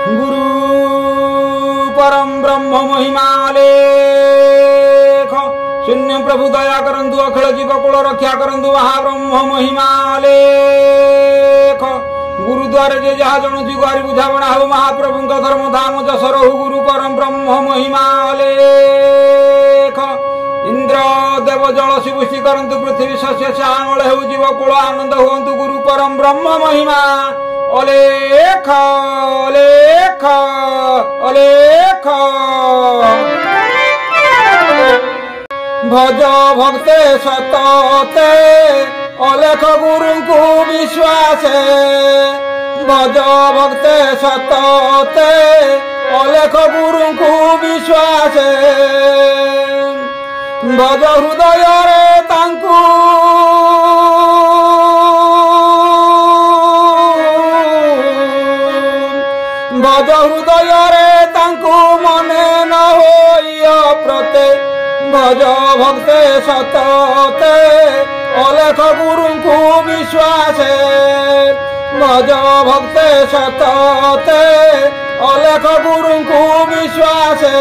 गुरु परम ब्रह्म महिमालेख शून्य प्रभु दया करंतु अखिल जीव कुल रक्षा करंतु महाब्रह्म महिमालेख गुरुद्वारे जे जहा जणुची गुआरी बुझावणा हो महाप्रभु धर्म धाम जसर हो गुरु परम ब्रह्म महिमालेख इंद्र देव जल शिवृष्टि करंतु पृथ्वी शस्य श्यामल हो जीव कुल आनंद हुअन्तु गुरु परम ब्रह्म महिमा अलेख अलेख अलेख भज भक्ते सतते अलेख गुरु को विश्वासे भज भक्ते सतते अलेख गुरु को विश्वासे भज हृदय रे तांकु भज हृदय रे तांकु मने न होइय प्रते भज भक्ते सतते अलेख गुरु को विश्वासे भज भक्ते सतते अलेख गुरु को विश्वासे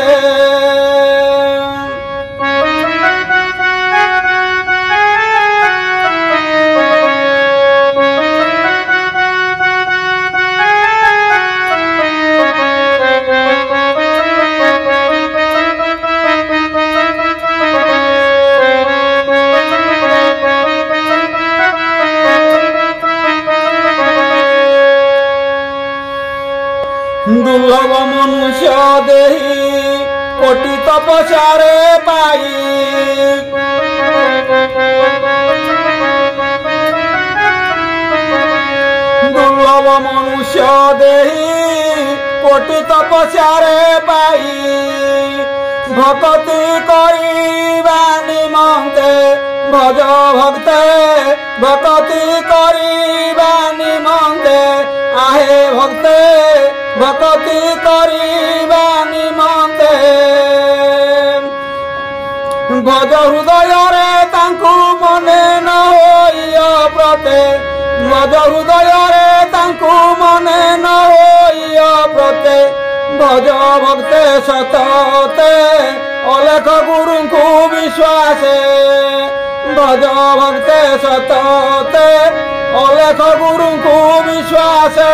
दुर्लभ मनुष्य देही कोटि तपस्यारे पाई दुर्लभ मनुष्य देही कोटि तपस्यारे पाई भक्ति करिबा निमन्ते भज भक्ते भक्ति करिबा निमन्ते आहे भक्ते भक्ति करिबा निमन्ते भज हृदय रे तांकु मने न होइय प्रते भज हृदय रे तांकु मने न होइय प्रते भज भक्ते सतते अलेख गुरु को विश्वासे भज भक्ते सतते अलेख गुरु को विश्वासे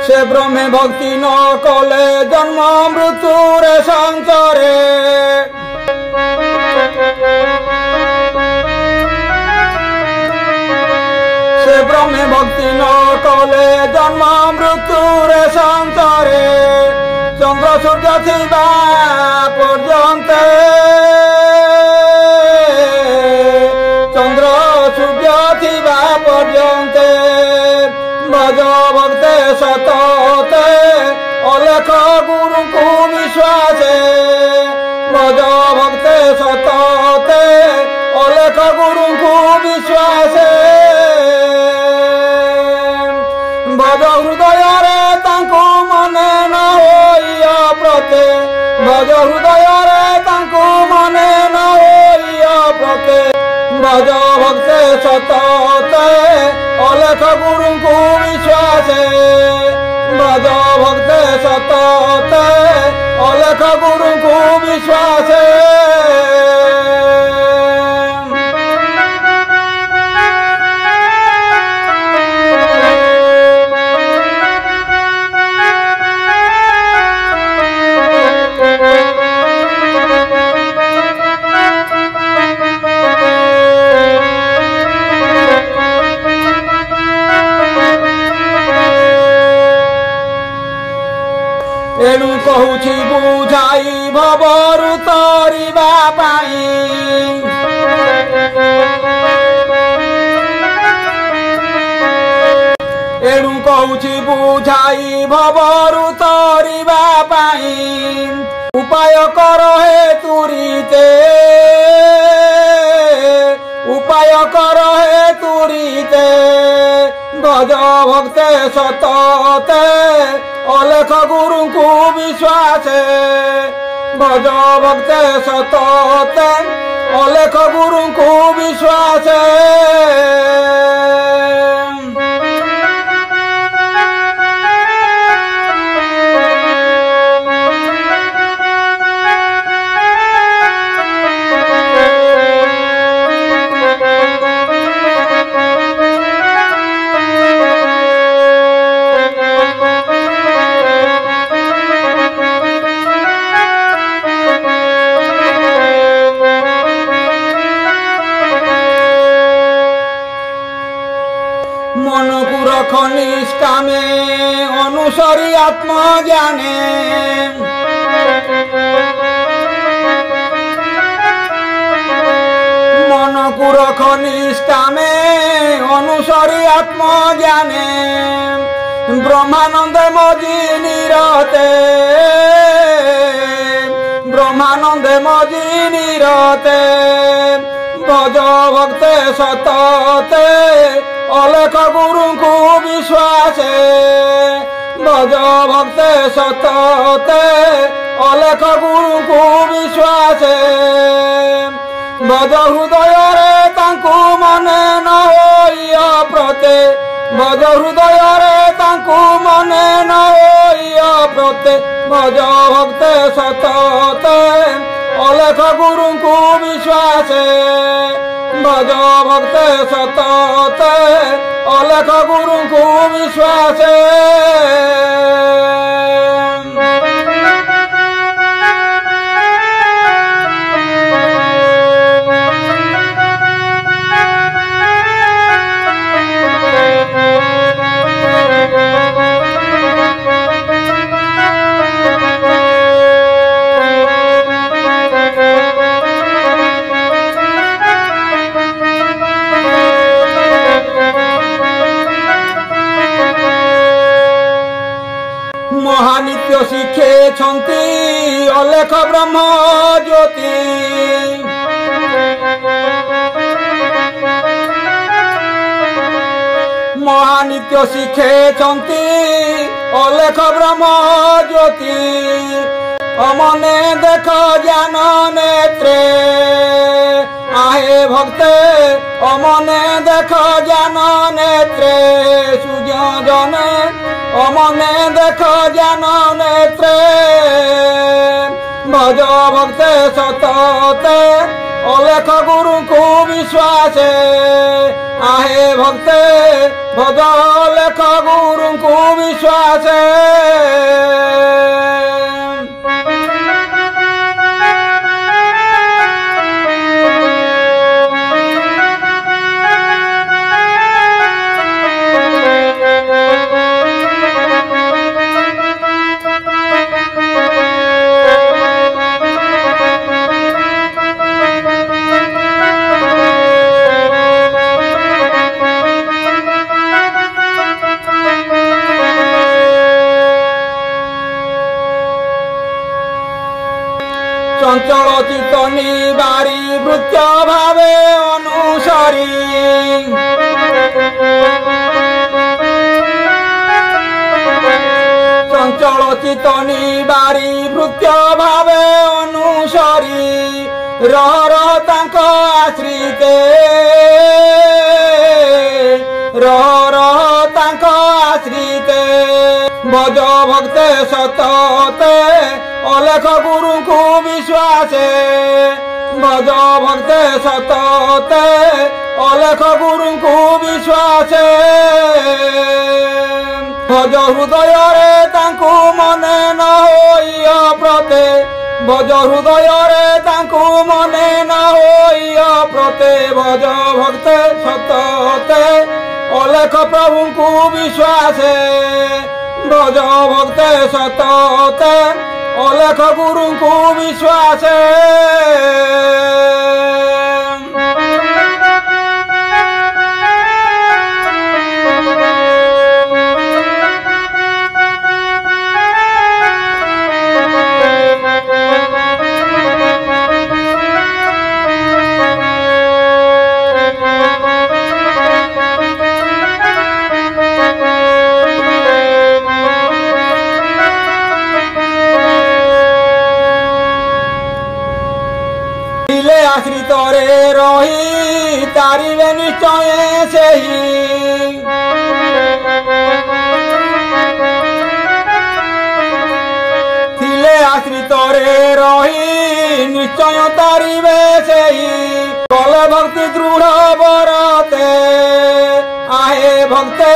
से ब्रह्मे भक्ति न कले जन्म मृत्यु रे संसारे से ब्रह्मे भक्ति न कले जन्म मृत्यु रे संसारे चंद्र सूर्य थिबा पर्यन्ते चंद्र सूर्य थिबा पर्यन्ते भज भक्ते सतते अलेख गुरु को विश्वासे भज भक्ते सतते अलेख गुरु को विश्वासे भज हृदय रे तांकु मने न होइय प्रते भज हृदय रे तांकु मने न होइय प्रते भज भक्ते सतते अलेख गुरु को विश्वासे भज भक्ते सतते अलेख गुरु को विश्वासे एणु कहूछि बुझाई भवरु तरिबा पाई କହୁଛି ବୁଝାଇ ଭବରୁ ତରିବା ପାଇଁ ଉପାୟ କର ହେ ତୁରିତେ ଉପାୟ କର ହେ ତୁରିତେ ଭଜ ଭକ୍ତେ ସତତେ ଅଲେଖ ଗୁରୁଙ୍କୁ ବିଶ୍ୱାସେ ଭଜ ଭକ୍ତେ ସତତେ ଅଲେଖ ଗୁରୁଙ୍କୁ ବିଶ୍ୱାସେ মনকু রখ নিষ্কামে অনুসরি আত্মজ্ঞানে মনকু রখ নিষ্কামে অনুসরি আত্মজ্ঞানে ব্রহ্মানন্দে মজি নিরতে ব্রহ্মানন্দে মজি নিরতে ভজ ভক্তে সততে অলেখ গুরুଙ୍କୁ বিশ্বাসে ভজ ভক্তে সততে অলেখ গুরুଙ୍କୁ বিশ্বাসে ভজ হৃদୟରେ ତାଙ୍କୁ ମନେ ନ ହୋଇ ଅପ୍ରତେ ଭଜ ହୃଦୟରେ ତାଙ୍କୁ ମନେ ନ ହୋଇ ଅପ୍ରତେ ଭଜ ଭକ୍ତେ ସତତେ ଅଲେଖ ଗୁରୁଙ୍କୁ ବିଶ୍ୱାସେ ଭଜ ଭକ୍ତେ ସତତେ ଅଲେଖ ଗୁରୁଙ୍କୁ ବିଶ୍ୱାସେ মহানিত্য শিখেছন্তি অলেখ ব্রহ্ম জ্যোতি মহানিত্য শিখেছন্তি অলেখ ব্রহ্ম জ্যোতি অমনে দেখ জ্ঞান নেত্রে আহে ভক্তে অমনে দেখ জ্ঞান নেত্রে সুজনে অমনে দেখ জ্ঞান নেত্রে ভজ ভক্তে সততে অলেখ গুরুଙ୍କୁ বিশ্বাসে আহে ভক্তে ভজ অলেখ গুরুଙ୍କୁ বিশ্বাসে চঞ্চল চিত্ত নিবারি ভৃত্য ভাবে অনুসারী চঞ্চল চিত্ত নিবারি ভৃত্য ভাবে অনুসারী রহ তাঙ্ক আশ্রিতে রহ তাঙ্ক আশ্রিতে ভজ ভক্তে সততে অলেখ গুরুଙ୍କୁ বিশ্বাসে ভজ ভক্তে সততে অলেখ গুরুଙ୍କୁ বিশ্বাসে ভজ হৃদୟରେ ତାଙ୍କୁ ମନେ ନ ହୋଇ ଅପ୍ରତେ ଭଜ ହୃଦୟରେ ତାଙ୍କୁ ମନେ ନ ହୋଇ ଅପ୍ରତେ ଭଜ ଭକ୍ତେ ସତତେ ଅଲେଖ ପ୍ରଭୁଙ୍କୁ ବିଶ୍ୱାସେ ଭଜ ଭକ୍ତେ ସତତେ অলেখ গুরুଙ୍କୁ বিশ্বাসে तारिवे निश्चय सेही थिले आश्रित रे रही निश्चय तारिवे सेही कले भक्ति दृढ़ बरते आहे भक्ते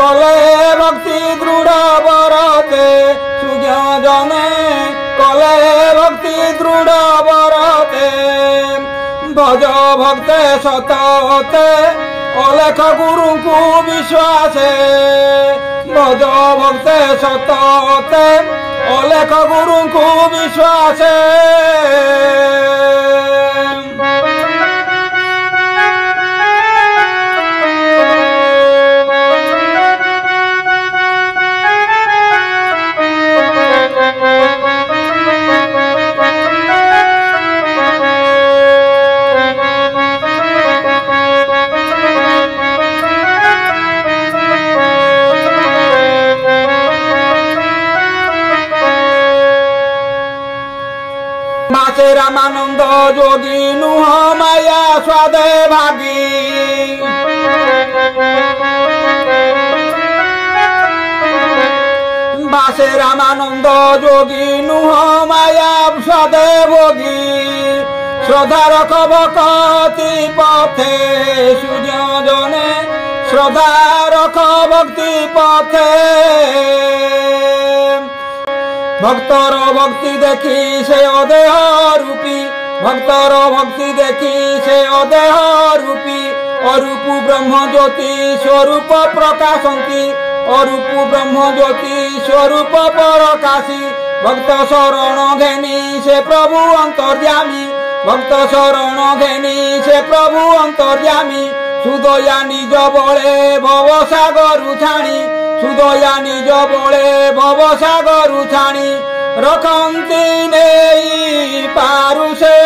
कले भक्ति दृढ़ बरते सुज्ञ जने कले भक्ति दृढ़ बरते भज भक्ते सतते अलेख गुरु को विश्वासे भज भक्ते सतते अलेख गुरु को विश्वासे रामानंद जोगी नुह माया स्वादे भागी बासे रामानंद जोगी नुह माया स्वादे भोगी श्रद्धा रख भक्ति पथे सूर्य जने श्रद्धा रख भक्ति पथे भक्तर भक्ति देखी से अदेह रूपी भक्तर भक्ति देखी से अदेह रूपी अरूप ब्रह्म ज्योति स्वरूप प्रकाशंती अरूप ब्रह्म ज्योति स्वरूप प्रकाशी भक्त शरण घेनी से प्रभु अंतर्यामी भक्त शरण घेनी से प्रभु अंतर्यामी सुदया निज बळे भवसागर छाणी सुदया निज बळे भवसागर छाणी रखंती नेई पारुषे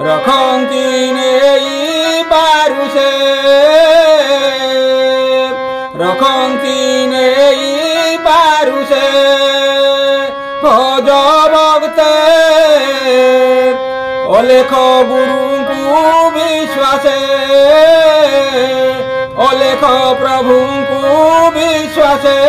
रखंती नेई पारुषे रखंती नेई पारुषे भज भक्ते अलेख गुरु को विश्वासे अलेख प्रभु को विश्वासे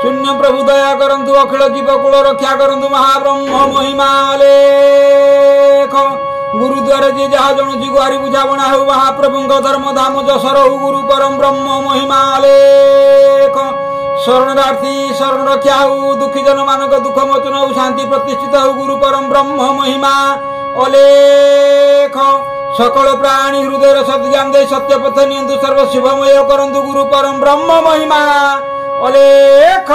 शून्य प्रभु दया करंतु अखिल जीवकुल रक्षा करंतु महाब्रह्म महिमा लेख गुरुद्वार जी जहा जणुची गुहारी बुझाबणा हो महाप्रभु धर्म धाम जसर हो गुरु परम ब्रह्म महिमा लेख शरणार्थी शरण रक्षा हो दुखी जन मानक दुख मोचन हो शांति प्रतिष्ठित हो गुरु परम ब्रह्म महिमा अलेख सकल प्राणी हृदय सद्ज्ञान दे सत्य पथ नियंतु सर्व शुभमय करंतु गुरु परम ब्रह्म महिमा अलेख।